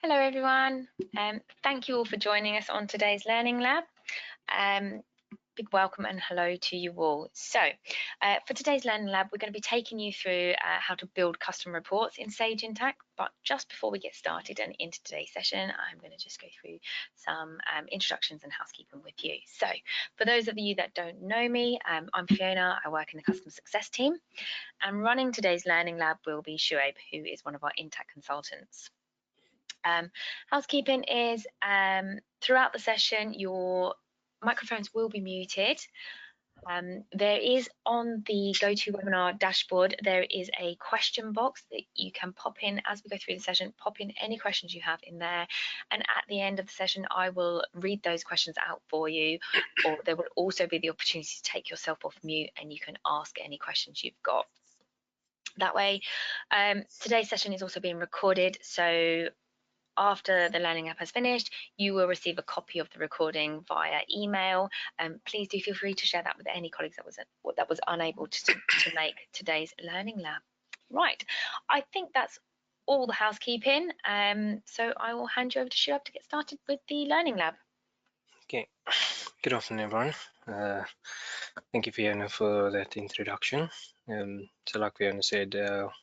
Hello everyone, thank you all for joining us on today's Learning Lab. Big welcome and hello to you all. So for today's Learning Lab, we're going to be taking you through how to build custom reports in Sage Intacct. But just before we get started and into today's session, I'm going to just go through some introductions and housekeeping with you. So for those of you that don't know me, I'm Fiona. I work in the customer success team, and running today's Learning Lab will be Shuaib, who is one of our Intacct consultants. Housekeeping is throughout the session, your microphones will be muted. There is on the GoToWebinar dashboard, there is a question box that you can pop in as we go through the session, pop in any questions you have in there. And at the end of the session, I will read those questions out for you, or there will also be the opportunity to take yourself off mute and you can ask any questions you've got. That way, today's session is also being recorded, so after the Learning Lab has finished, you will receive a copy of the recording via email. Please do feel free to share that with any colleagues that was unable to make today's Learning Lab. Right, I think that's all the housekeeping. So I will hand you over to Shuaib to get started with the Learning Lab. Okay, good afternoon everyone. Thank you Fiona for that introduction. So like Fiona said,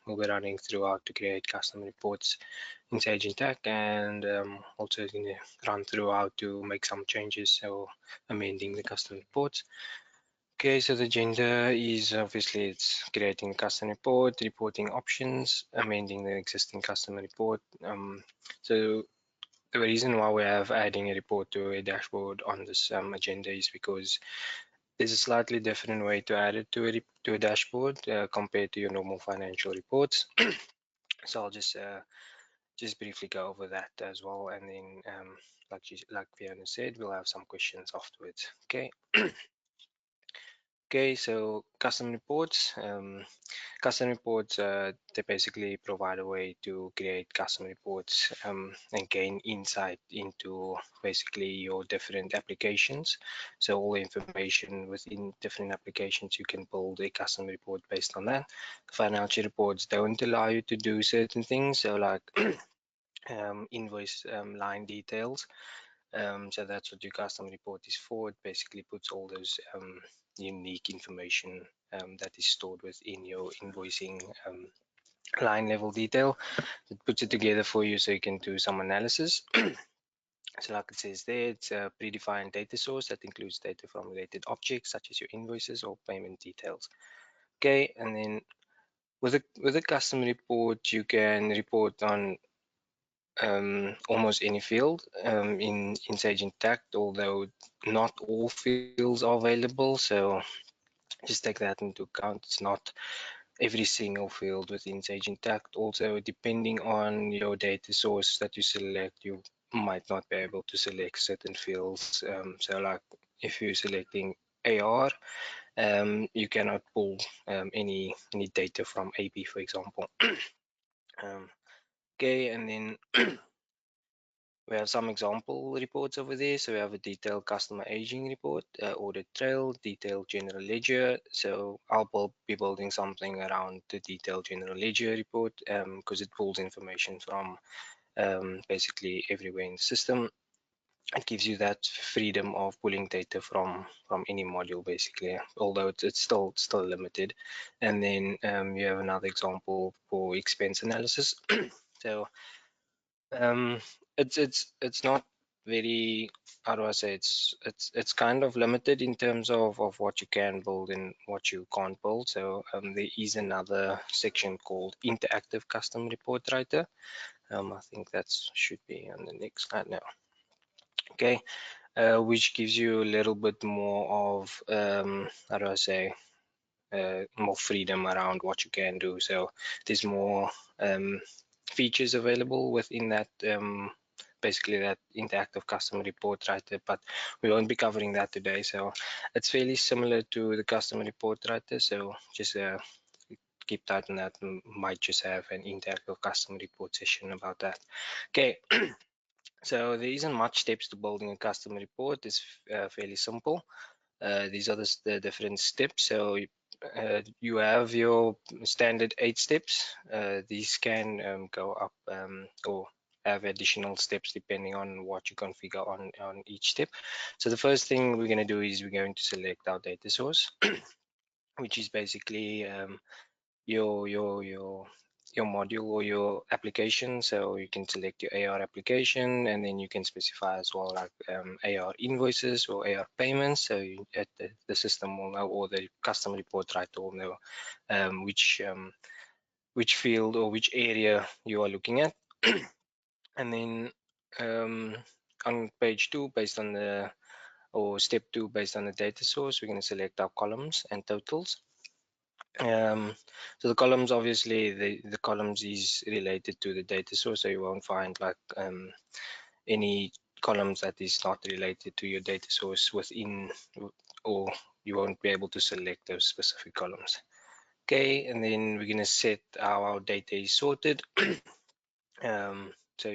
we'll be running through how to create custom reports in Sage Intacct, and also going to run through how to make some changes or amending the custom reports. Okay, so the agenda is obviously it's creating a custom report, reporting options, amending the existing custom report. So the reason why we have adding a report to a dashboard on this agenda is because there's a slightly different way to add it to a dashboard compared to your normal financial reports. So I'll just briefly go over that as well, and then like Fiona said, we'll have some questions afterwards. Okay. Okay, so custom reports. Custom reports, they basically provide a way to create custom reports and gain insight into basically your different applications. So all the information within different applications, you can build a custom report based on that. Financial reports don't allow you to do certain things, so like invoice line details. So that's what your custom report is for. It basically puts all those unique information that is stored within your invoicing line level detail. It puts it together for you so you can do some analysis. So like it says there, it's a predefined data source that includes data from related objects such as your invoices or payment details. Okay, and then with a custom report, you can report on almost any field in Sage Intacct, although not all fields are available. So just take that into account. It's not every single field within Sage Intacct. Also, depending on your data source that you select, you might not be able to select certain fields. So like if you're selecting AR, you cannot pull any data from AP, for example. Okay, and then we have some example reports over there. So we have a detailed customer aging report, audit trail, detailed general ledger. So I'll be building something around the detailed general ledger report because it pulls information from basically everywhere in the system. It gives you that freedom of pulling data from any module, basically, although it's still limited. And then you have another example for expense analysis. So it's not very, how do I say, it's kind of limited in terms of what you can build and what you can't build. So there is another section called interactive custom report writer. I think that should be on the next slide now. Okay, which gives you a little bit more of how do I say, more freedom around what you can do. So there's more features available within that basically that interactive custom report writer, but we won't be covering that today. So it's fairly similar to the custom report writer, so just keep that on that. Might just have an interactive custom report session about that. Okay. So there isn't much steps to building a custom report. It's fairly simple. These are the different steps. So you have your standard 8 steps. These can go up or have additional steps depending on what you configure on each step. So the first thing we're going to do is we're going to select our data source, which is basically your module or your application. So you can select your AR application, and then you can specify as well like AR invoices or AR payments. So the system will know, or the custom report writer will know which field or which area you are looking at. And then on page 2, based on the step 2, based on the data source, we're going to select our columns and totals. So the columns, obviously the columns is related to the data source, so you won't find like any columns that is not related to your data source within, or you won't be able to select those specific columns. Okay, and then we're going to set how our data is sorted. So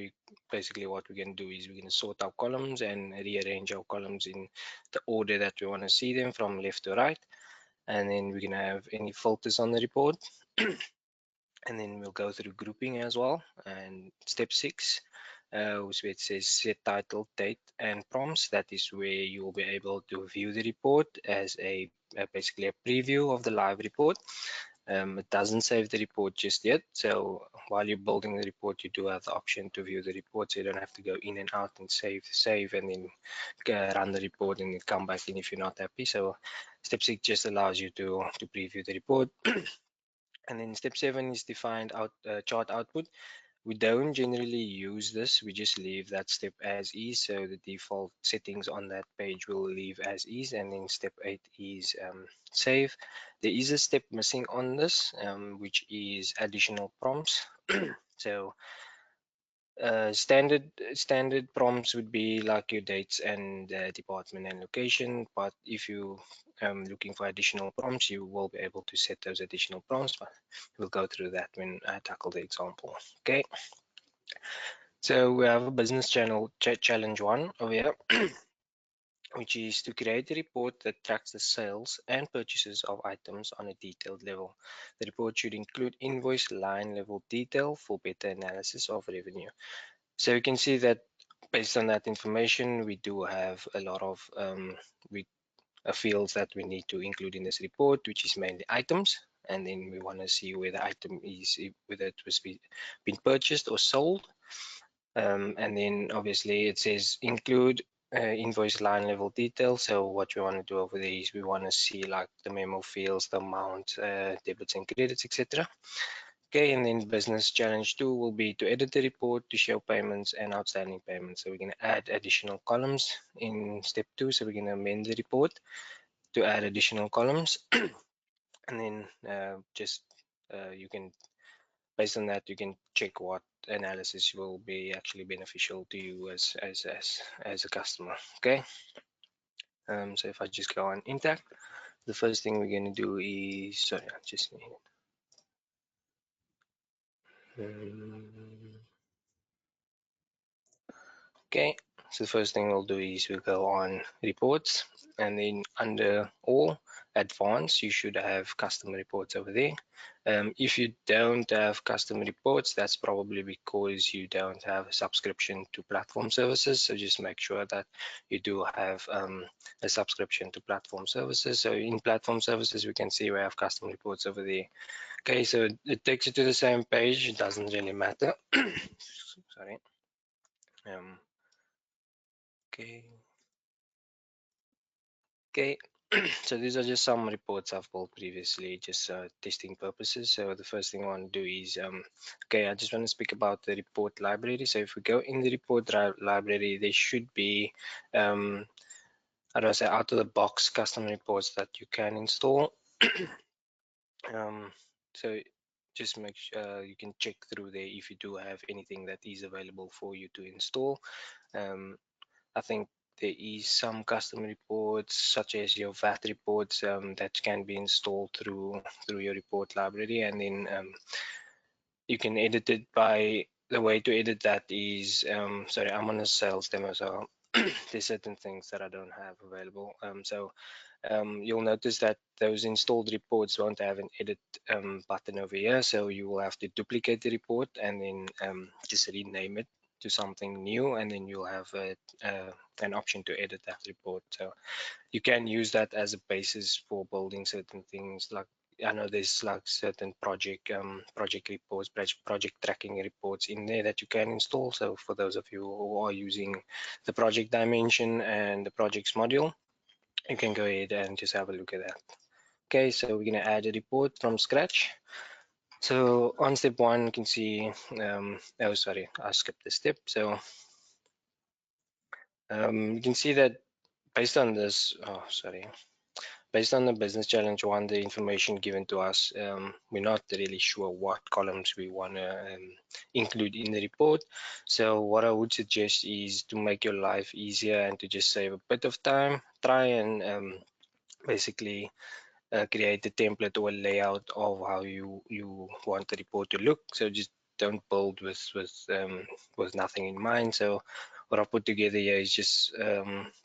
basically what we're going to do is we're going to sort our columns and rearrange our columns in the order that we want to see them from left to right. And then we're going to have any filters on the report. And then we'll go through grouping as well. And step 6, which it says set title, date, and prompts. That is where you will be able to view the report as basically a preview of the live report. It doesn't save the report just yet, so while you're building the report, you do have the option to view the report, so you don't have to go in and out and save and then run the report and then come back in if you're not happy. So step 6 just allows you to preview the report. And then step 7 is defined chart output. We don't generally use this, we just leave that step as is, so the default settings on that page will leave as is. And then step 8 is save. There is a step missing on this, which is additional prompts. So standard prompts would be like your dates and department and location, but if you looking for additional prompts, you will be able to set those additional prompts, but we'll go through that when I tackle the example. Okay, so we have a business challenge 1 over here, which is to create a report that tracks the sales and purchases of items on a detailed level. The report should include invoice line level detail for better analysis of revenue. So you can see that based on that information, we do have a lot of fields that we need to include in this report, which is mainly items. And then we want to see where the item is, whether it was been purchased or sold. And then obviously it says include invoice line level detail. So what we want to do over there is we want to see like the memo fields, the amount, debits and credits, etc. Okay, and then business challenge 2 will be to edit the report to show payments and outstanding payments. So we're going to add additional columns in step 2. So we're going to amend the report to add additional columns. And then you can, based on that, you can check what analysis will be actually beneficial to you as a customer. Okay, so if I just go on Intacct, the first thing we're going to do is, sorry, I just need okay, so the first thing we'll do is we'll go on reports, and then under all advanced, you should have custom reports over there. If you don't have custom reports, that's probably because you don't have a subscription to platform services. So just make sure that you do have a subscription to platform services. So in platform services, we can see we have custom reports over there. Okay, so it takes you to the same page. It doesn't really matter. Sorry. Okay. Okay, so these are just some reports I've built previously, just testing purposes. So the first thing I want to do is, okay, I just want to speak about the report library. So if we go in the report library, there should be, how do I say, out of the box custom reports that you can install. So just make sure you can check through there if you do have anything that is available for you to install. I think there is some custom reports such as your VAT reports that can be installed through your report library, and then you can edit it by the way to edit that is sorry, I'm on a sales demo, so there's certain things that I don't have available. So you'll notice that those installed reports won't have an edit button over here, so you will have to duplicate the report and then just rename it to something new, and then you'll have an option to edit that report. So you can use that as a basis for building certain things. Like, I know there's like certain project reports, project tracking reports in there that you can install. So for those of you who are using the project dimension and the projects module, you can go ahead and just have a look at that. Okay, so we're going to add a report from scratch. So on step one, you can see, oh, sorry, I skipped the step. So you can see that based on this, oh, sorry, based on the business challenge one, the information given to us, we're not really sure what columns we want to include in the report. So what I would suggest is to make your life easier and to just save a bit of time, try and basically create a template or a layout of how you want the report to look. So just don't build with nothing in mind. So what I put together here is just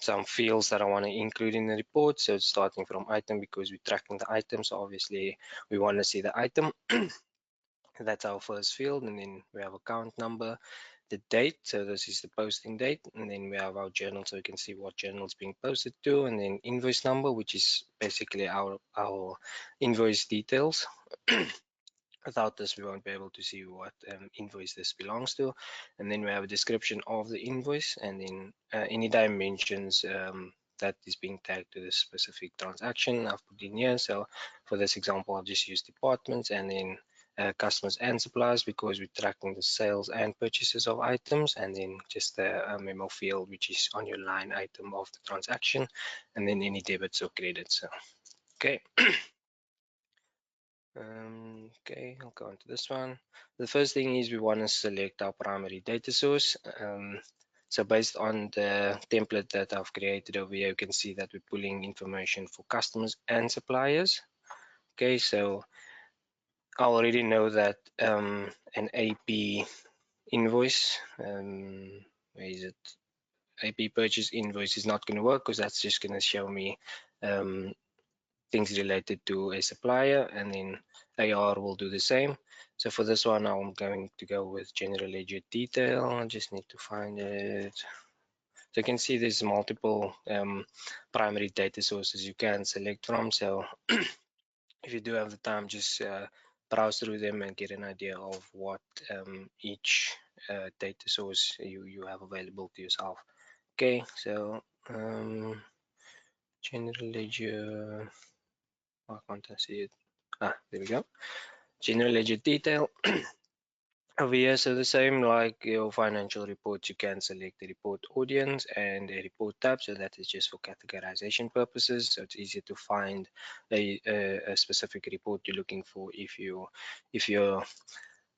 some fields that I want to include in the report. So it's starting from item, because we're tracking the item. So obviously we want to see the item. That's our first field, and then we have account number, the date, so this is the posting date, and then we have our journal, so we can see what journal is being posted to, and then invoice number, which is basically our invoice details. Without this, we won't be able to see what invoice this belongs to. And then we have a description of the invoice, and then any dimensions that is being tagged to this specific transaction I've put in here. So for this example, I'll just use departments, and then customers and suppliers, because we're tracking the sales and purchases of items, and then just the memo field, which is on your line item of the transaction, and then any debits or credits. So, okay. Okay, I'll go on to this one. The first thing is we want to select our primary data source. So based on the template that I've created over here, you can see that we're pulling information for customers and suppliers. Okay, so I already know that an AP invoice, where is it? AP purchase invoice is not going to work, because that's just going to show me things related to a supplier, and then AR will do the same. So for this one, I'm going to go with general ledger detail. I just need to find it. So you can see there's multiple primary data sources you can select from. So if you do have the time, just browse through them and get an idea of what each data source you have available to yourself. Okay, so general ledger, why can't I see it? There we go. General ledger detail. Over here, so the same like your financial reports, you can select the report audience and a report tab. So that is just for categorization purposes. So it's easier to find a specific report you're looking for if your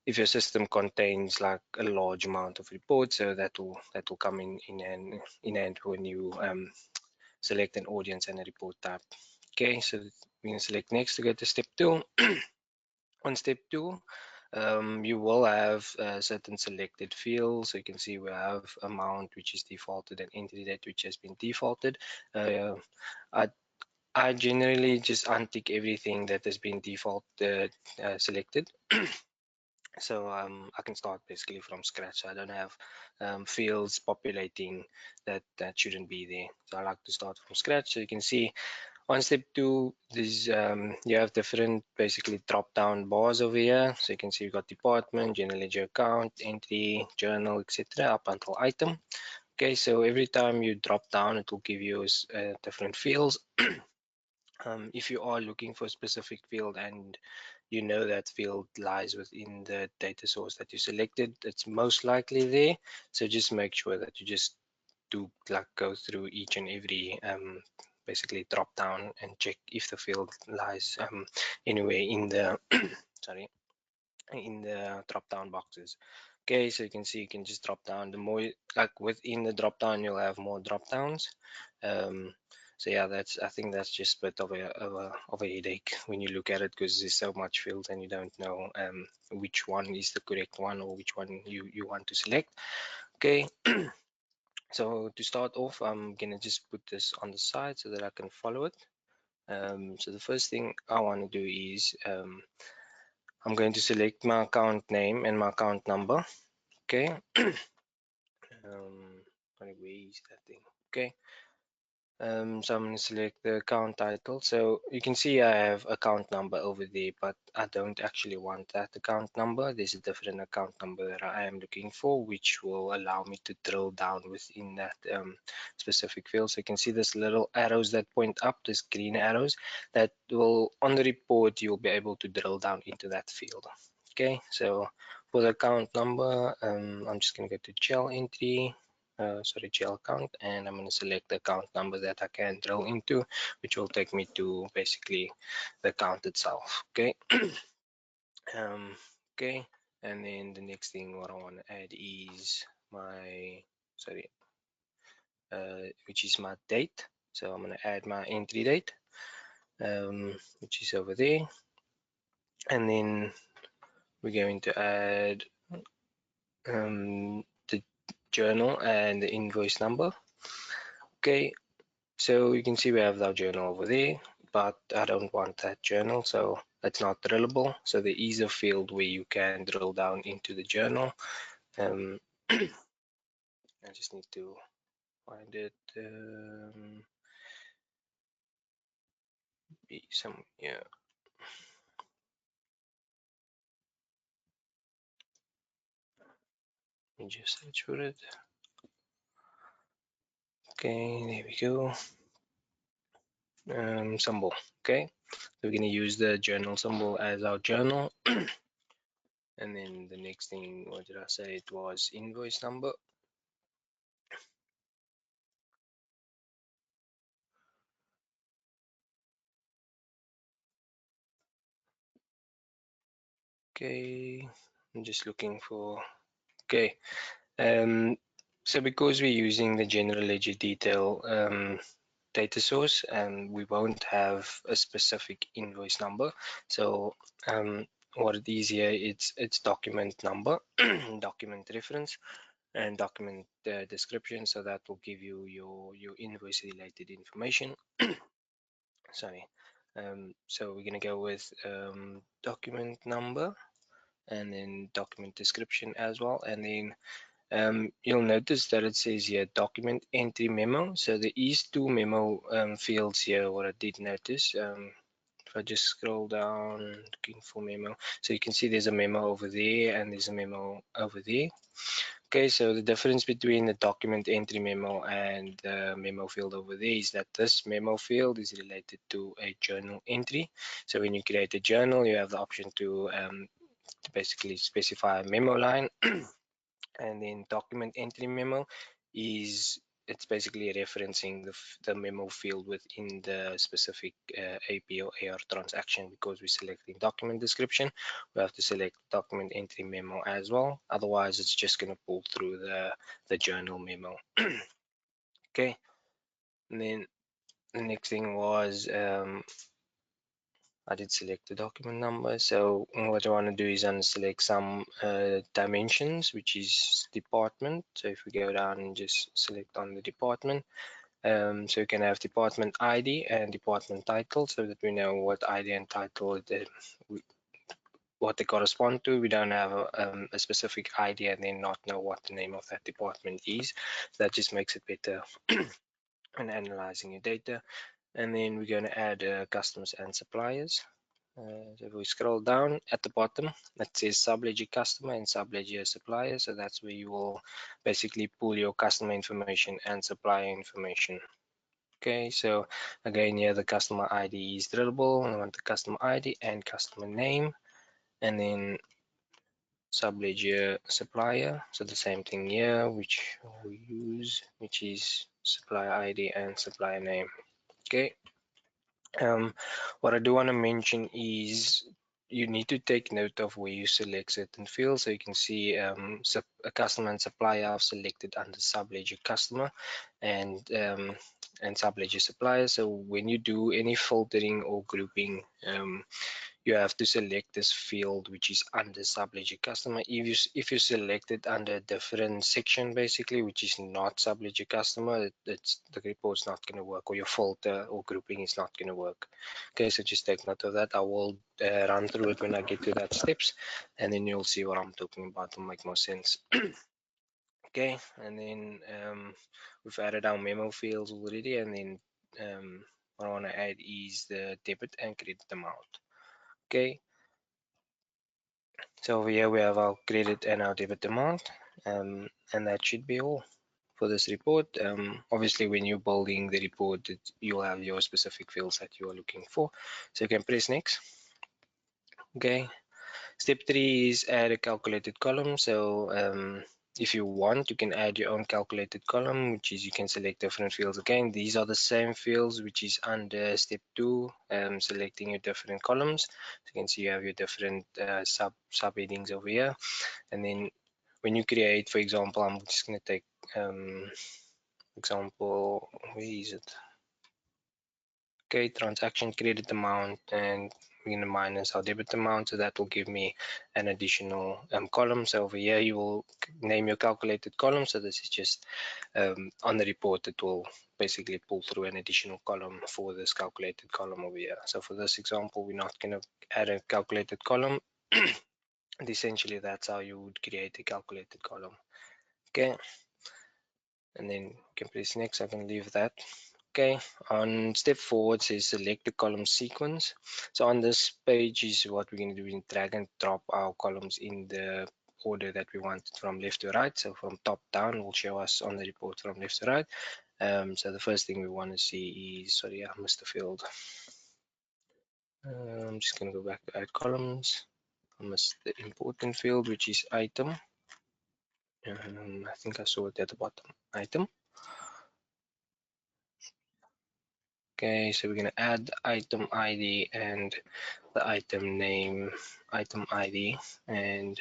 system contains like a large amount of reports. So that will come in hand when you select an audience and a report tab. Okay, so we can select next to go to step 2. On step 2, you will have certain selected fields. So you can see we have amount, which is defaulted, and entity date, which has been defaulted. I generally just untick everything that has been default selected. So I can start basically from scratch. So I don't have fields populating that shouldn't be there. So I like to start from scratch. So you can see on step 2, this you have different basically drop down bars over here. So you can see you've got department, general ledger account, entry, journal, etc. up until item. Okay, so every time you drop down, it will give you different fields. If you are looking for a specific field and you know that field lies within the data source that you selected, it's most likely there. So just make sure that you just do like go through each and every basically drop down and check if the field lies anywhere in the sorry, in the drop down boxes. Okay, so you can see you can just drop down. The more like within the drop down, you'll have more drop downs. So yeah, I think that's just a bit of a headache when you look at it, because there's so much fields and you don't know which one is the correct one or which one you want to select. Okay. So to start off, I'm gonna just put this on the side so that I can follow it. So the first thing I want to do is I'm going to select my account name and my account number. Okay. where is that thing? Okay. So I'm going to select the account title. So you can see I have account number over there, but I don't actually want that account number. There's a different account number that I am looking for, which will allow me to drill down within that specific field. So you can see this little arrows that point up, this green arrows that will, on the report, you'll be able to drill down into that field. Okay, so for the account number, I'm just going to go to gel entry. Gel account, and I'm going to select the account number that I can drill into, which will take me to basically the account itself. Okay. Okay, and then the next thing what I want to add is my which is my date. So I'm going to add my entry date, which is over there, and then we're going to add the journal and the invoice number. Okay, so you can see we have our journal over there, but I don't want that journal, so that's not drillable. So there is a field where you can drill down into the journal. I just need to find it. Be some, yeah. Let me just search for it. Okay, there we go. Symbol. Okay, so we're going to use the journal symbol as our journal. And then the next thing, what did I say? It was invoice number. Okay, I'm just looking for, okay. So because we're using the general ledger detail data source, and we won't have a specific invoice number. So what it is here, it's document number, document reference, and document description. So that will give you your invoice related information. Sorry. So we're gonna go with document number and then document description as well, and then you'll notice that it says here document entry memo. So there is two memo fields here, what I did notice. If I just scroll down looking for memo, so you can see there's a memo over there and there's a memo over there. Okay, so the difference between the document entry memo and the memo field over there is that this memo field is related to a journal entry. So when you create a journal, you have the option to basically specify a memo line. And then document entry memo is, it's basically referencing the memo field within the specific AP or AR transaction. Because we're selecting document description, we have to select document entry memo as well. Otherwise, it's just going to pull through the journal memo. Okay, and then the next thing was I did select the document number. So what I want to do is unselect some dimensions, which is department. So if we go down and just select on the department, so you can have department ID and department title, so that we know what ID and title what they correspond to. We don't have a specific ID and then not know what the name of that department is. So that just makes it better when analyzing your data. And then we're going to add customers and suppliers. So if we scroll down at the bottom, that says subledger customer and subledger supplier. So that's where you will basically pull your customer information and supplier information. Okay, so again, here the customer ID is drillable. I want the customer ID and customer name, and then subledger supplier. So the same thing here, which we use, which is supplier ID and supplier name. Okay. What I do want to mention is you need to take note of where you select certain fields. So you can see a customer and supplier I've selected under subledger customer and subledger supplier. So when you do any filtering or grouping, you have to select this field which is under subledger customer. If you select it under a different section, basically, which is not subledger customer, the report's not going to work, or your filter or grouping is not going to work. Okay, so just take note of that. I will run through it when I get to that steps, and then you'll see what I'm talking about to make more sense. Okay, and then we've added our memo fields already, and then what I want to add is the debit and credit amount. Okay, so over here we have our credit and our debit amount, and that should be all for this report. Obviously, when you're building the report, you'll have your specific fields that you are looking for. So you can press next. Okay, step 3 is add a calculated column. So if you want, you can add your own calculated column, which is you can select different fields. Again, these are the same fields, which is under step 2, selecting your different columns. So you can see you have your different subheadings over here. And then when you create, for example, I'm just going to take example, where is it? Okay, transaction credit amount, and we're going to minus our debit amount, so that will give me an additional column. So over here you will name your calculated column. So this is just on the report, it will basically pull through an additional column for this calculated column over here. So for this example, we're not going to add a calculated column. And essentially that's how you would create a calculated column. Okay, and then you can press next. I can leave that. Okay, on step 4 it says select the column sequence. So on this page is what we're going to do, is drag and drop our columns in the order that we want from left to right. So from top down will show us on the report from left to right. So the first thing we want to see is, sorry, I missed a field. I'm just going to go back to add columns. I missed the important field, which is item. I think I saw it at the bottom, item. Okay, so we're going to add item ID and the item name, item ID, and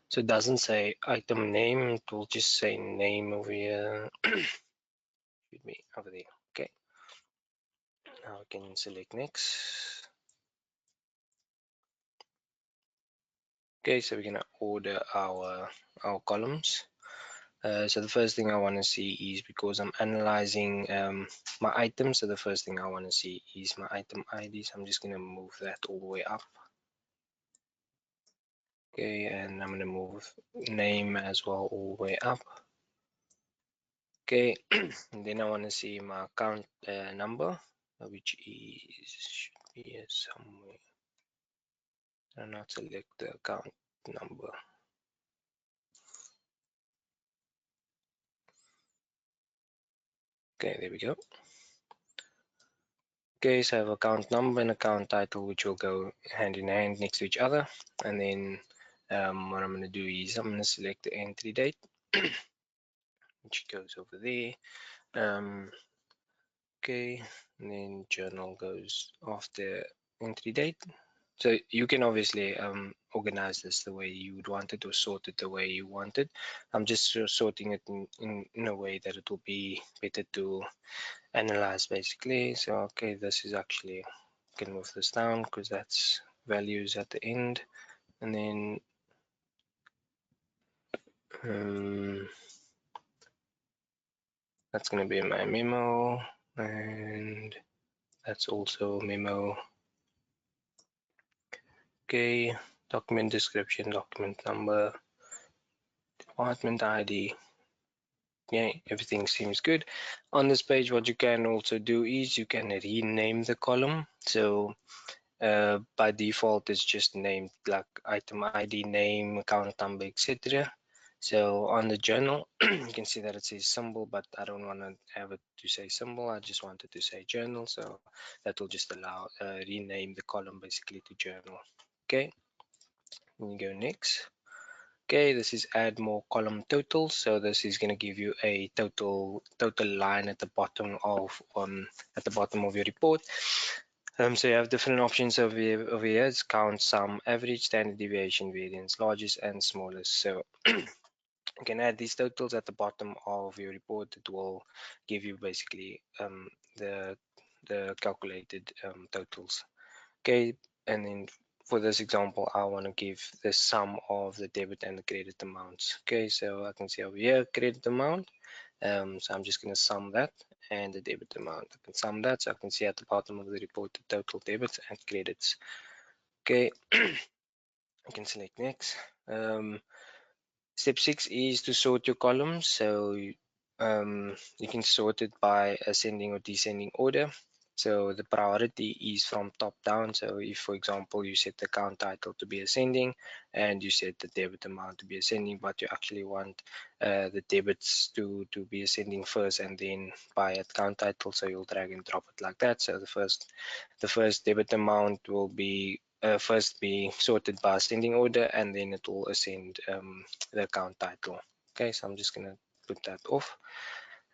so it doesn't say item name, it will just say name over here. Should be over there. Okay, now we can select next. Okay, so we're going to order our columns. So the first thing I want to see is, because I'm analyzing my items, so the first thing I want to see is my item ID. So I'm just going to move that all the way up. Okay, and I'm going to move name as well all the way up. Okay, and then I want to see my account number, which is should be here somewhere. I'll not select the account number. Okay, there we go. Okay, so I have account number and account title, which will go hand in hand next to each other. And then what I'm going to do is I'm going to select the entry date, which goes over there. Okay, and then journal goes after entry date. So you can obviously organize this the way you would want it, or sort it the way you want it. I'm just sorting it in a way that it will be better to analyze basically. So okay, this is actually, I can move this down because that's values at the end, and then that's going to be my memo, and that's also memo. Okay, document description, document number, department ID. Yeah, everything seems good. On this page, what you can also do is you can rename the column. So by default, it's just named like item ID, name, account number, etc. So on the journal, you can see that it says symbol, but I don't want to have it to say symbol. I just want it to say journal. So that will just allow rename the column basically to journal. Okay, you go next. Okay, this is add more column totals. So this is going to give you a total line at the bottom of your report. So you have different options over here. It's count, sum, average, standard deviation, variance, largest and smallest. So you can add these totals at the bottom of your report. It will give you basically the calculated totals. Okay, and then for this example, I want to give the sum of the debit and the credit amounts. Okay, so I can see over here credit amount. So I'm just going to sum that, and the debit amount. I can sum that, so I can see at the bottom of the report the total debits and credits. Okay, I can select next. Step 6 is to sort your columns. So you can sort it by ascending or descending order. So the priority is from top down. So if, for example, you set the account title to be ascending and you set the debit amount to be ascending, but you actually want the debits to be ascending first and then by account title. So you'll drag and drop it like that. So the first debit amount will be first be sorted by ascending order, and then it will ascend the account title. Okay, so I'm just gonna put that off,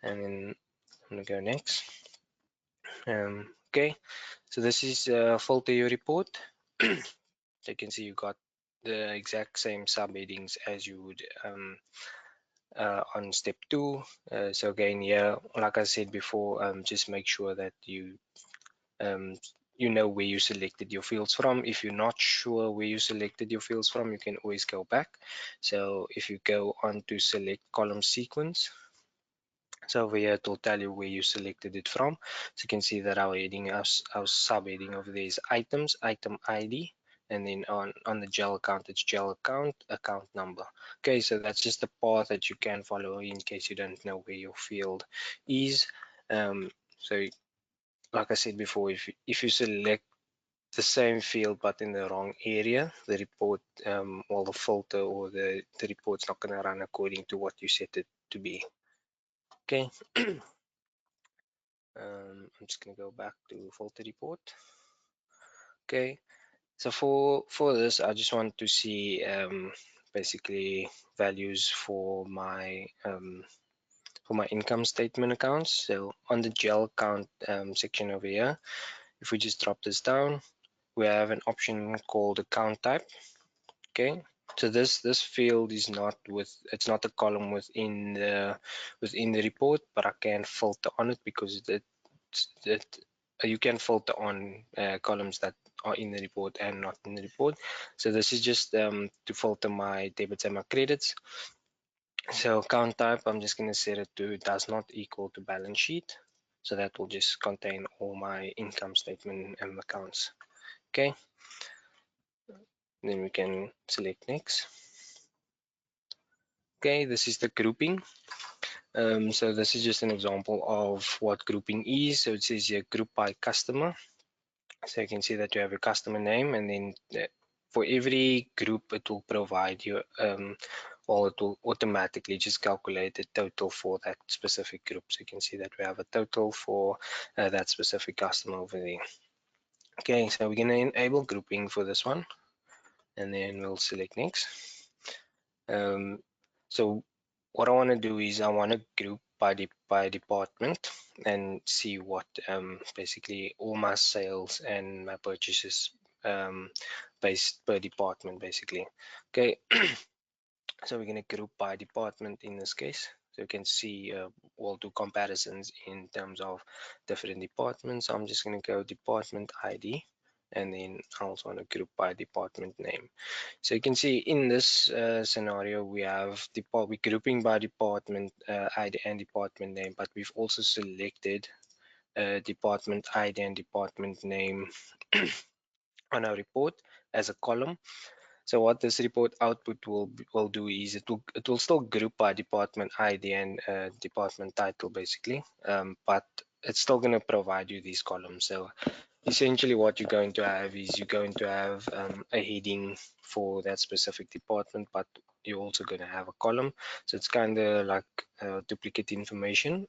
and then I'm gonna go next. Okay, so this is filter your report. So you can see you got the exact same subheadings as you would on step 2. So again, here, like I said before, just make sure that um, you know where you selected your fields from. If you're not sure where you selected your fields from, you can always go back. So if you go on to select column sequence, so over here it will tell you where you selected it from. So you can see that our heading, our subheading over there is items, item ID, and then on the gel account, it's gel account number. Okay, so that's just the path that you can follow in case you don't know where your field is. So like I said before, if you select the same field but in the wrong area, the report or the filter or the report's not going to run according to what you set it to be. Okay. I'm just going to go back to filter report. Okay, so for this, I just want to see basically values for my income statement accounts. So on the gel account section over here, if we just drop this down, we have an option called account type. Okay, so this field is not it's not a column within the report, but I can filter on it because you can filter on columns that are in the report and not in the report. So this is just to filter my debits and my credits. So account type, I'm just going to set it to does not equal to balance sheet. So that will just contain all my income statement and accounts. Okay, then we can select next. Okay, this is the grouping. So this is just an example of what grouping is. So it says here group by customer. So you can see that you have a customer name, and then for every group it will provide you or it will automatically just calculate the total for that specific group. So you can see that we have a total for that specific customer over there. Okay, so we're going to enable grouping for this one, and then we'll select next. So what I want to do is I want to group by department and see what basically all my sales and my purchases based per department basically. Okay, so we're going to group by department in this case. So you can see we'll do comparisons in terms of different departments. So I'm just going to go department ID, and then I also want to group by department name. So you can see in this scenario, we're grouping by department ID and department name, but we've also selected department ID and department name on our report as a column. So what this report output will do is it will still group by department ID and department title basically, but it's still going to provide you these columns. So essentially what you're going to have is you're going to have a heading for that specific department, but you're also going to have a column. So it's kind of like duplicate information.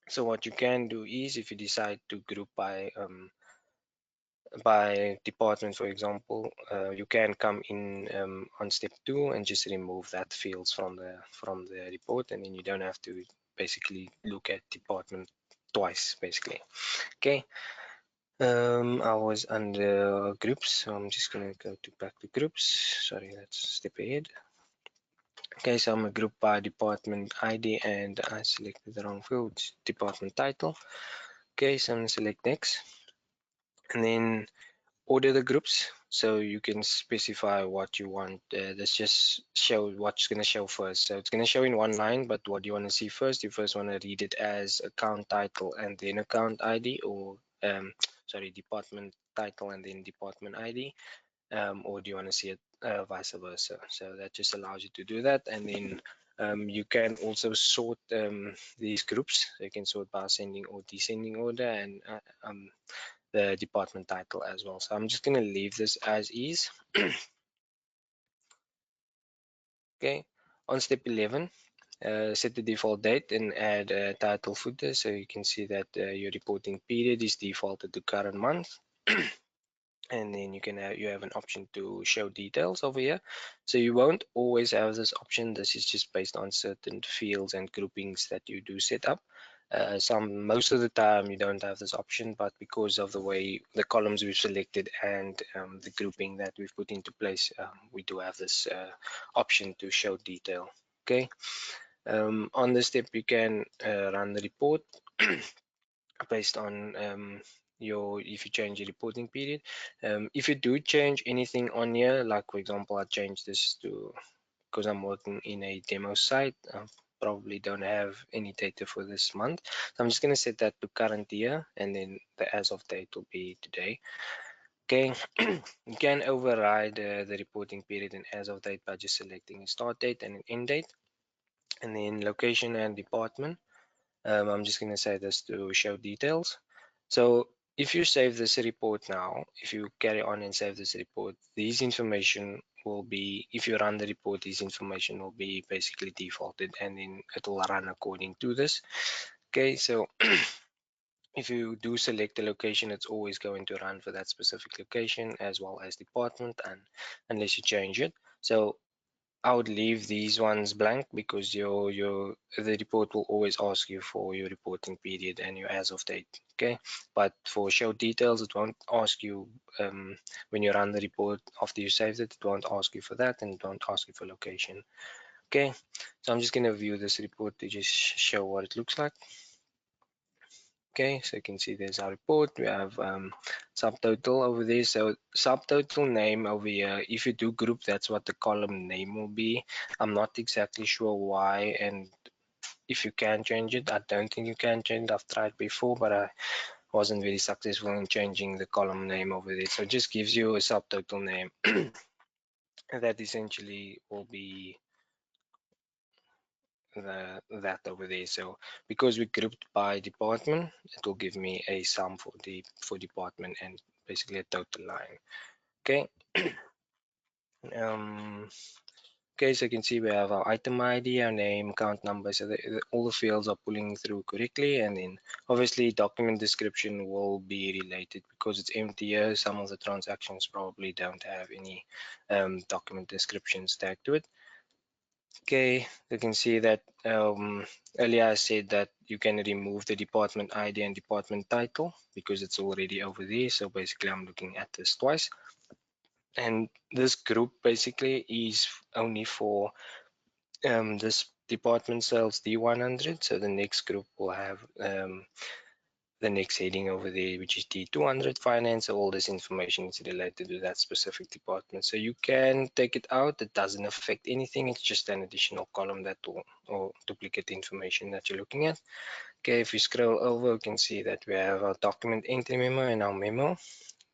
So what you can do is if you decide to group by department, for example, you can come in on step 2 and just remove that fields from the report, and then you don't have to basically look at department twice basically. Okay. I was under groups, so I'm just gonna go to back to groups. Sorry, let's step ahead. Okay, so I'm a group by department ID, and I selected the wrong field, department title. Okay, so I'm gonna select next, and then order the groups. So you can specify what you want. Let's just show what's going to show first. So it's going to show in one line, but what do you want to see first? You first want to read it as account title and then account ID, or sorry, department title and then department ID. or do you want to see it vice versa? So that just allows you to do that. And then you can also sort these groups. So you can sort by ascending or descending order, and the department title as well. So I'm just going to leave this as is. Okay, on step 11, set the default date and add a title footer. So you can see that your reporting period is defaulted to current month. And then you have an option to show details over here. So you won't always have this option. This is just based on certain fields and groupings that you do set up. Most of the time you don't have this option, but because of the way the columns we've selected and the grouping that we've put into place, we do have this option to show detail. Okay. On this step, you can run the report based on if you change your reporting period. If you do change anything on here, like for example, I changed this to, because I'm working in a demo site, I probably don't have any data for this month. So I'm just going to set that to current year, and then the as of date will be today. Okay, you can override the reporting period and as of date by just selecting a start date and an end date, and then location and department. I'm just going to say this to show details. So if you save this report now, if you carry on and save this report, these information will be, if you run the report, these information will be basically defaulted, and then it will run according to this. Okay, so if you do select the location, it's always going to run for that specific location as well as department, and unless you change it. So I would leave these ones blank because the report will always ask you for your reporting period and your as of date. Okay, but for show details, it won't ask you when you run the report after you saved it. It won't ask you for that, and it won't ask you for location. Okay, so I'm just gonna view this report to just show what it looks like. Okay, so you can see there's our report. We have subtotal over there. So subtotal name over here, if you do group, that's what the column name will be. I'm not exactly sure why, and if you can change it. I don't think you can change it. I've tried before, but I wasn't very successful in changing the column name over there. So it just gives you a subtotal name. That essentially will be that over there. So because we grouped by department, it will give me a sum for department and basically a total line. Okay. um okay, so you can see we have our item ID, our name, account number, so all the fields are pulling through correctly. And then obviously document description will be related because it's empty here. Some of the transactions probably don't have any document descriptions tagged to it. Okay, you can see that earlier I said that you can remove the department ID and department title because it's already over there. So basically I'm looking at this twice. And this group basically is only for this department sales D100. So the next group will have the next heading over there, which is D200 finance. So all this information is related to that specific department. So you can take it out. It doesn't affect anything. It's just an additional column that will, or duplicate information that you're looking at. Okay, if you scroll over, you can see that we have our document entry memo and our memo.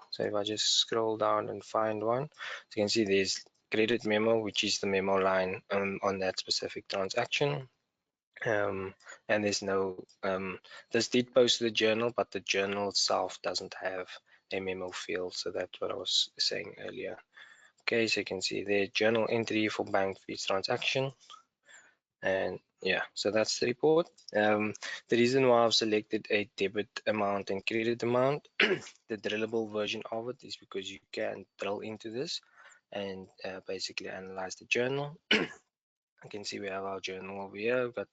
So if I just scroll down and find one, so you can see there's credit memo, which is the memo line on that specific transaction. And there's no this did post to the journal, but the journal itself doesn't have a memo field. So that's what I was saying earlier. Okay, so you can see the journal entry for bank fees transaction. And yeah, so that's the report. The reason why I've selected a debit amount and credit amount, the drillable version of it, is because you can drill into this and basically analyze the journal. You can see we have our journal over here, but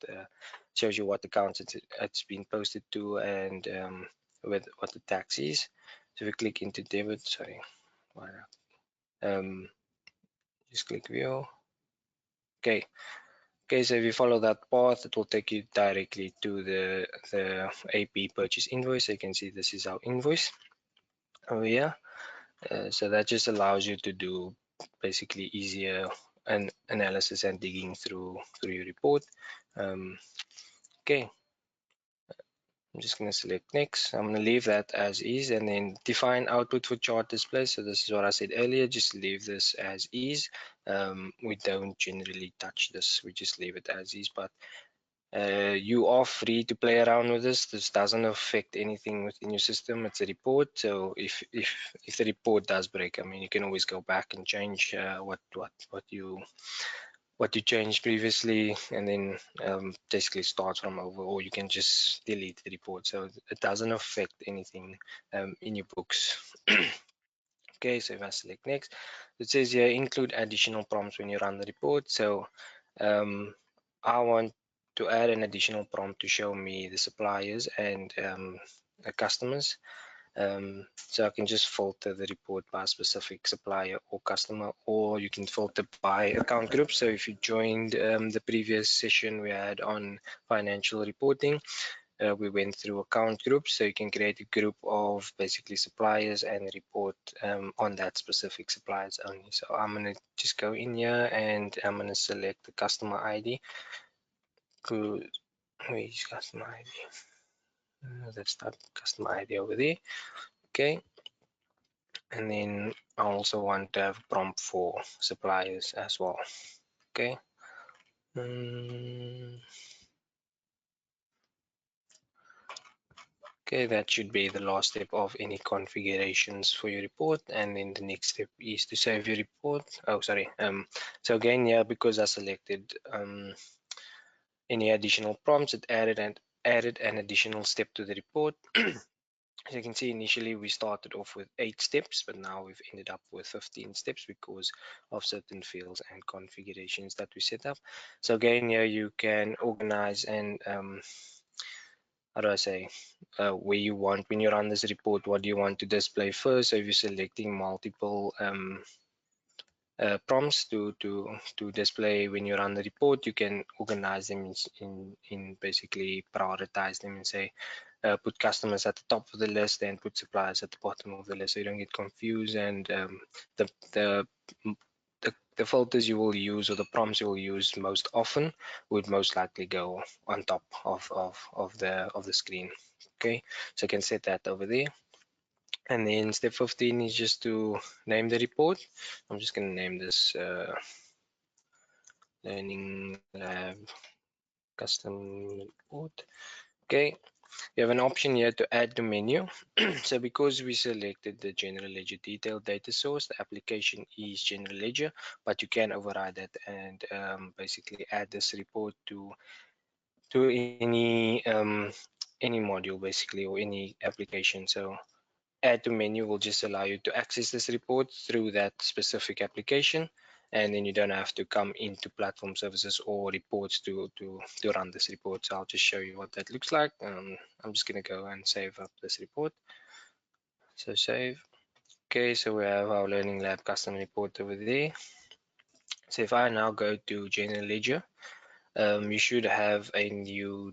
shows you what accounts it's been posted to and with what the tax is. So if we click into debit, sorry, um, just click view. Okay. Okay, so if you follow that path, it will take you directly to the AP purchase invoice. So you can see this is our invoice over here. So that just allows you to do basically easier analysis and digging through your report. Okay, I'm just going to select next. I'm going to leave that as is, and then define output for chart display. So this is what I said earlier, just leave this as is. We don't generally touch this, we just leave it as is, but you are free to play around with this. This doesn't affect anything within your system. It's a report, so if the report does break, I mean, you can always go back and change what you changed previously, and then basically start from over, or you can just delete the report, so it doesn't affect anything in your books. Okay, so if I select next, it says here include additional prompts when you run the report. So I want to add an additional prompt to show me the suppliers and the customers. So I can just filter the report by specific supplier or customer, or you can filter by account group. So if you joined the previous session we had on financial reporting, we went through account groups, so you can create a group of basically suppliers and report on that specific suppliers only. So I'm going to just go in here and I'm going to select the customer ID. Good. Where is customer ID? Let's start customer ID over there. Okay. And then I also want to have prompt for suppliers as well. Okay. Okay, that should be the last step of any configurations for your report, and then the next step is to save your report. Oh, sorry. So again, yeah, because I selected any additional prompts, it added an additional step to the report. As you can see, initially we started off with 8 steps, but now we've ended up with 15 steps because of certain fields and configurations that we set up. So again, here you can organize and how do I say, where you want, when you run this report, what do you want to display first? So if you're selecting multiple prompts to display when you run the report, you can organize them in basically prioritize them and say, put customers at the top of the list and put suppliers at the bottom of the list, so you don't get confused. And the, the the filters you will use, or the prompts you will use most often, would most likely go on top of the screen. Okay, so I can set that over there. And then step 15 is just to name the report. I'm just going to name this Learning Lab Custom Report. Okay, you have an option here to add the menu. So because we selected the general ledger detailed data source, the application is general ledger, but you can override that and basically add this report to any module basically, or any application. So add to menu will just allow you to access this report through that specific application, and then you don't have to come into platform services or reports to run this report. So I'll just show you what that looks like. I'm just going to go and save up this report. So save. Okay, so we have our Learning Lab custom report over there. So if I now go to general ledger, you should have a new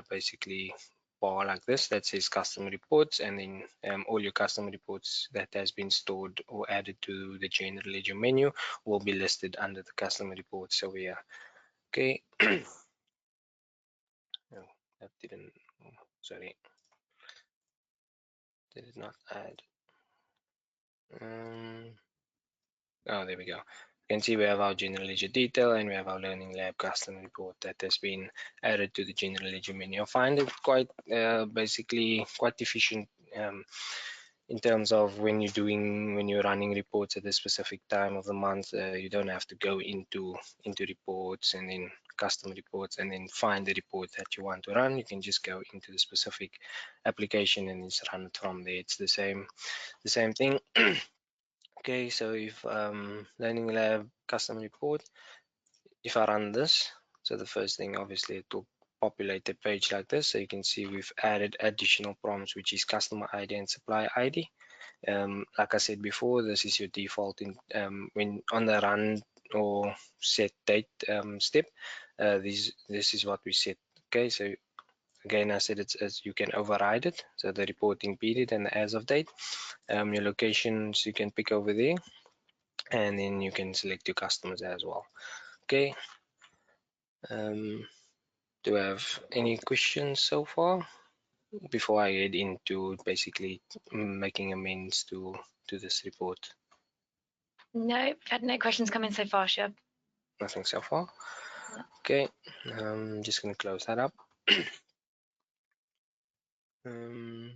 basically bar like this that says custom reports, and then all your custom reports that has been stored or added to the general ledger menu will be listed under the custom reports. So we are okay. No, that didn't, sorry, did it not add. Oh, there we go. You can see we have our general ledger detail and we have our Learning Lab custom report that has been added to the general ledger menu. I find it quite basically quite efficient in terms of when you're running reports at a specific time of the month. You don't have to go into reports and then custom reports and then find the report that you want to run. You can just go into the specific application and just run it from there. It's the same thing. Okay, so if Learning Lab custom report, if I run this, so the first thing obviously it will populate the page like this. So you can see we've added additional prompts, which is customer ID and supplier ID. Like I said before, this is your default in when on the run or set date step. This is what we set. Okay, so again, I said it's you can override it. So the reporting period and the as of date. Your locations you can pick over there, and then you can select your customers as well. Okay. Do I have any questions so far? before I head into basically making amends to this report? No, I've had no questions come in so far, Shub. Nothing so far. No. Okay, I'm just going to close that up. um,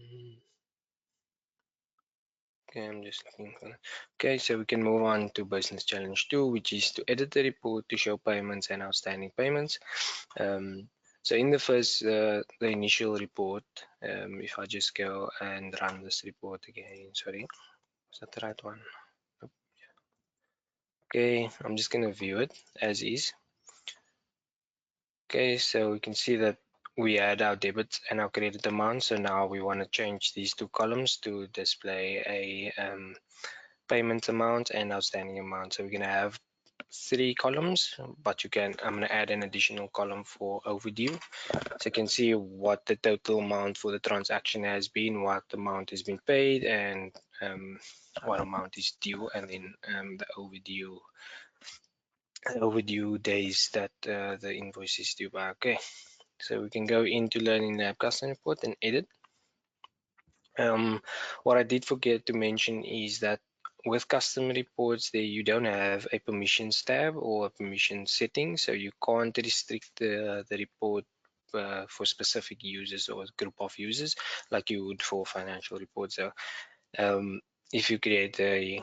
okay, I'm just looking for. Okay, so we can move on to business challenge 2, which is to edit the report to show payments and outstanding payments. So in the first, the initial report, if I just go and run this report again, sorry, is that the right one? Okay, I'm just going to view it as is. Okay, so we can see that we add our debit and our credit amount. So now we want to change these two columns to display a payment amount and outstanding amount. So we're going to have 3 columns, but I'm going to add an additional column for overdue. So you can see what the total amount for the transaction has been, what amount has been paid, and what amount is due, and then the overdue days that the invoice is due by. Okay, so we can go into Learning Lab custom report and edit. What I did forget to mention is that with custom reports, there you don't have a permissions tab or a permission setting, so you can't restrict the report for specific users or group of users like you would for financial reports. So if you create a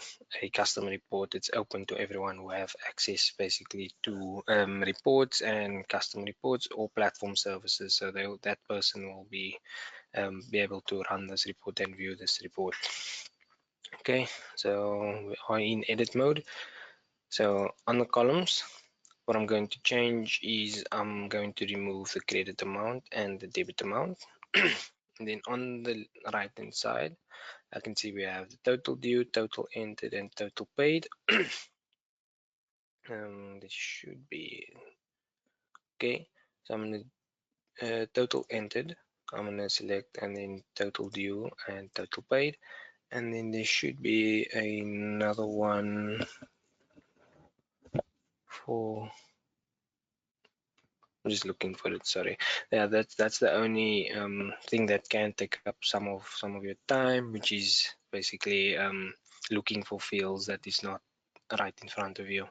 custom report, it's open to everyone who have access basically to reports and custom reports or platform services. So that person will be able to run this report and view this report. Okay, so we are in edit mode. So on the columns, what I'm going to change is I'm going to remove the credit amount and the debit amount. And then on the right hand side, I can see we have the total due, total entered, and total paid. This should be okay. So I'm going to total entered. I'm going to select and then total due and total paid. And then there should be another one for. I'm just looking for it. Sorry. Yeah, that's the only thing that can take up some of your time, which is basically looking for fields that is not right in front of you.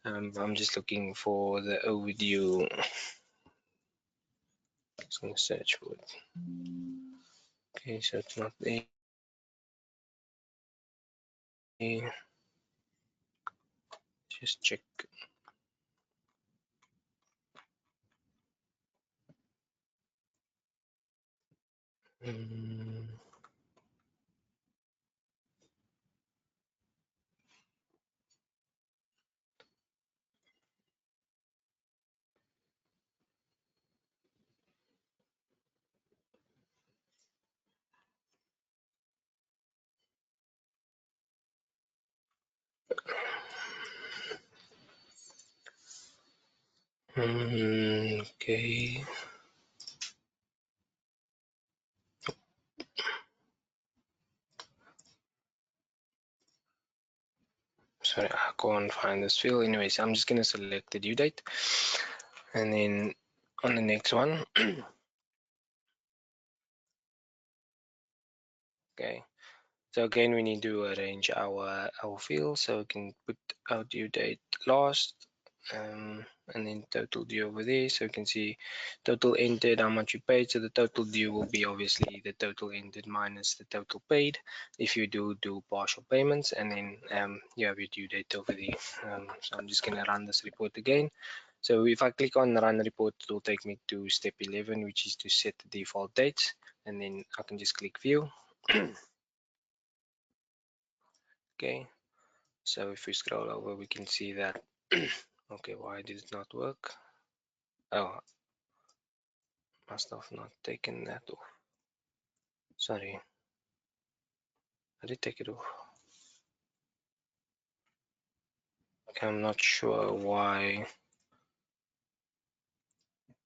I'm just looking for the overdue. Just gonna search for it. Okay, so it's not there. Just check. Mm, okay. Sorry, I can't find this field. Anyways, I'm just gonna select the due date, and then on the next one. Okay. So again, we need to arrange our fields, so we can put our due date last, and then total due over there. So you can see total entered, how much you paid. So the total due will be obviously the total entered minus the total paid. If you do partial payments, and then you have your due date over there. So I'm just gonna run this report again. So if I click on run report, it will take me to step 11, which is to set the default dates, and then I can just click view. Okay, so if we scroll over, we can see that. Okay, why did it not work? Oh, must have not taken that off. Sorry, I did take it off. Okay, I'm not sure why.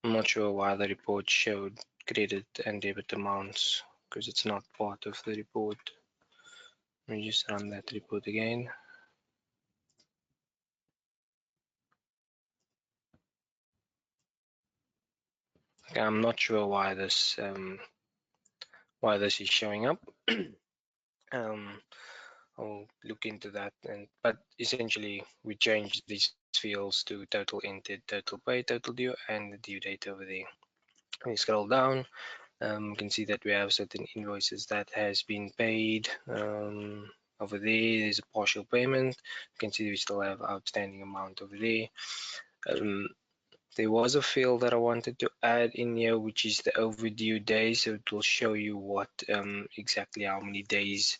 I'm not sure why the report showed credit and debit amounts, because it's not part of the report. Let me just run that report again. Okay, I'm not sure why this why this is showing up. I'll look into that, but essentially we changed these fields to total entered, total paid, total due, and the due date over there. When you scroll down, you can see that we have certain invoices that has been paid. Over there's a partial payment. You can see we still have outstanding amount over there. There was a field that I wanted to add in here, which is the overdue days. So it will show you what exactly how many days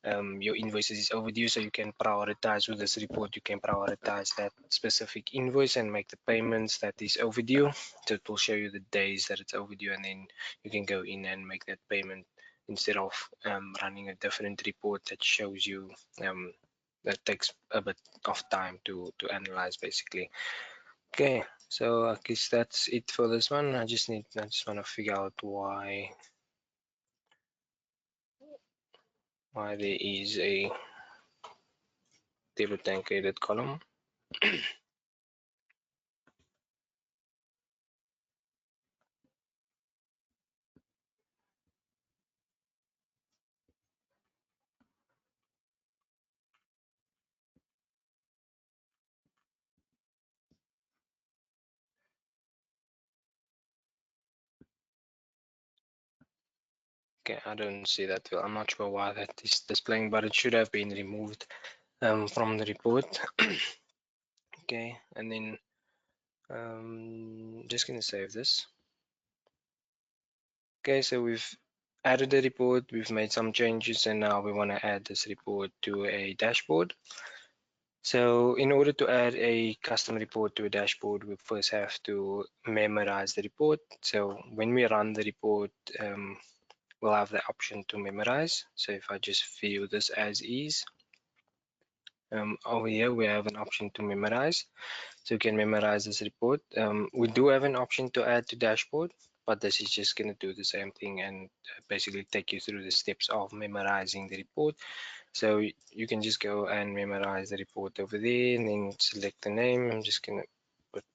your invoices is overdue, so you can prioritize with this report. You can prioritize that specific invoice and make the payments that is overdue. So it will show you the days that it's overdue, and then you can go in and make that payment instead of running a different report that shows you that takes a bit of time to analyze basically. Okay, so I guess that's it for this one. I just want to figure out why there is a debit and credit column. Okay, I don't see that. Well, I'm not sure why that is displaying, but it should have been removed from the report. Okay, and then just gonna save this. Okay, so we've added the report, we've made some changes, and now we want to add this report to a dashboard. So in order to add a custom report to a dashboard, we first have to memorize the report. So when we run the report, we'll have the option to memorize. So if I just view this as is, over here we have an option to memorize, so you can memorize this report. We do have an option to add to dashboard, but this is just going to do the same thing and basically take you through the steps of memorizing the report. So you can just go and memorize the report over there and then select the name. I'm just going to put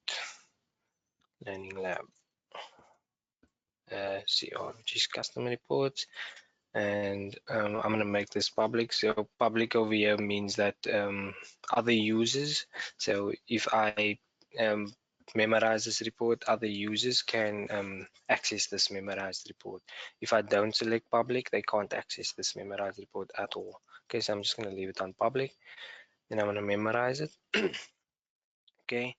Learning Lab CR, which is custom reports. And I'm going to make this public. So public over here means that other users, so if I memorize this report, other users can access this memorized report. If I don't select public, they can't access this memorized report at all. Okay, so I'm just going to leave it on public. Then I'm going to memorize it. Okay,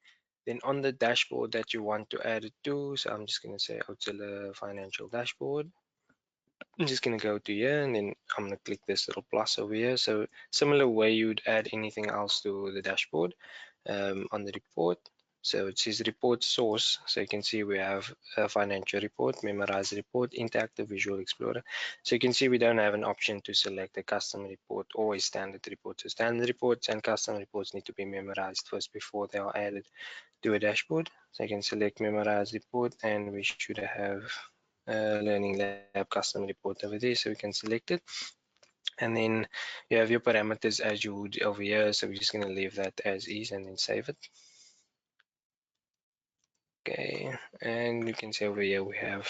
then on the dashboard that you want to add it to, so I'm just going to say Outzilla Financial Dashboard. I'm just going to go to here, and then I'm going to click this little plus over here. So similar way you would add anything else to the dashboard on the report. So it says report source. So you can see we have a financial report, memorize report, interactive visual explorer. So you can see we don't have an option to select a custom report or a standard report. So standard reports and custom reports need to be memorized first before they are added to a dashboard. So I can select memorize report, and we should have Learning Lab custom report over there, so we can select it. And then you have your parameters as you would over here, so we're just going to leave that as is and then save it. Okay, and you can see over here we have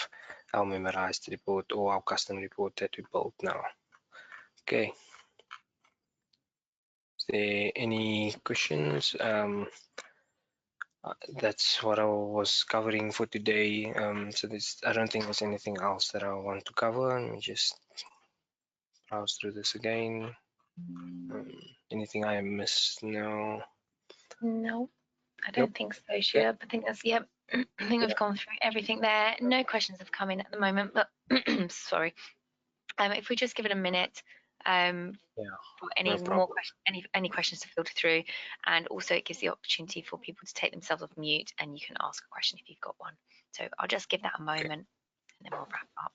our memorized report or our custom report that we built now. Okay, is there any questions? That's what I was covering for today. So I don't think there's anything else that I want to cover. Let me just browse through this again. Anything I missed? No. No, I Nope. don't think so, Okay. Shia. I think that's, yep. I think we've gone through everything there. No questions have come in at the moment, but sorry. If we just give it a minute Yeah, for no any more problem. questions, any questions to filter through, and also it gives the opportunity for people to take themselves off mute, and you can ask a question if you've got one. So I'll just give that a Okay. moment, and then we'll wrap up.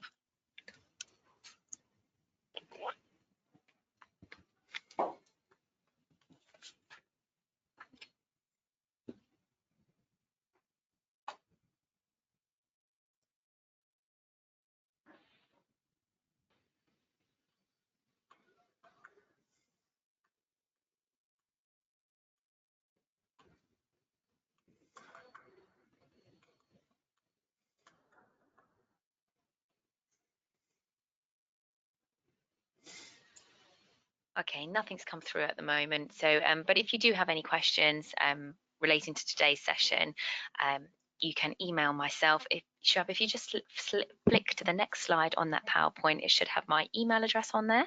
Okay, nothing's come through at the moment. So, but if you do have any questions relating to today's session, you can email myself. If you just flick to the next slide on that PowerPoint, it should have my email address on there.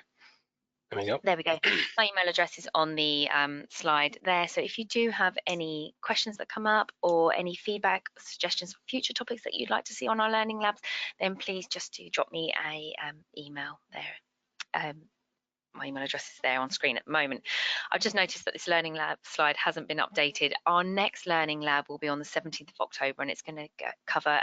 There we go. There we go. My email address is on the slide there. So if you do have any questions that come up or any feedback, suggestions for future topics that you'd like to see on our learning labs, then please just do drop me a email there. My email address is there on screen at the moment. I've just noticed that this learning lab slide hasn't been updated. Our next learning lab will be on the 17th of October, and it's going to cover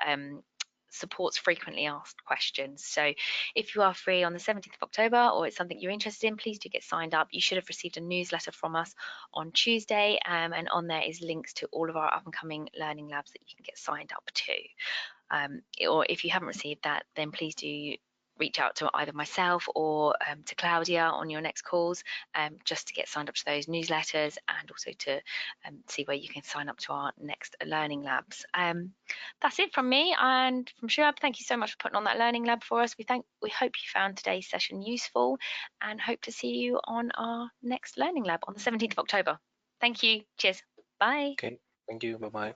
supports frequently asked questions. So if you are free on the 17th of October or it's something you're interested in, please do get signed up. You should have received a newsletter from us on Tuesday, and on there is links to all of our up and coming learning labs that you can get signed up to. Or if you haven't received that, then please do reach out to either myself or to Claudia on your next calls, just to get signed up to those newsletters and also to see where you can sign up to our next learning labs. That's it from me and from Shuab. Thank you so much for putting on that learning lab for us. We hope you found today's session useful and hope to see you on our next learning lab on the 17th of October. Thank you. Cheers. Bye. Okay, thank you. Bye-bye.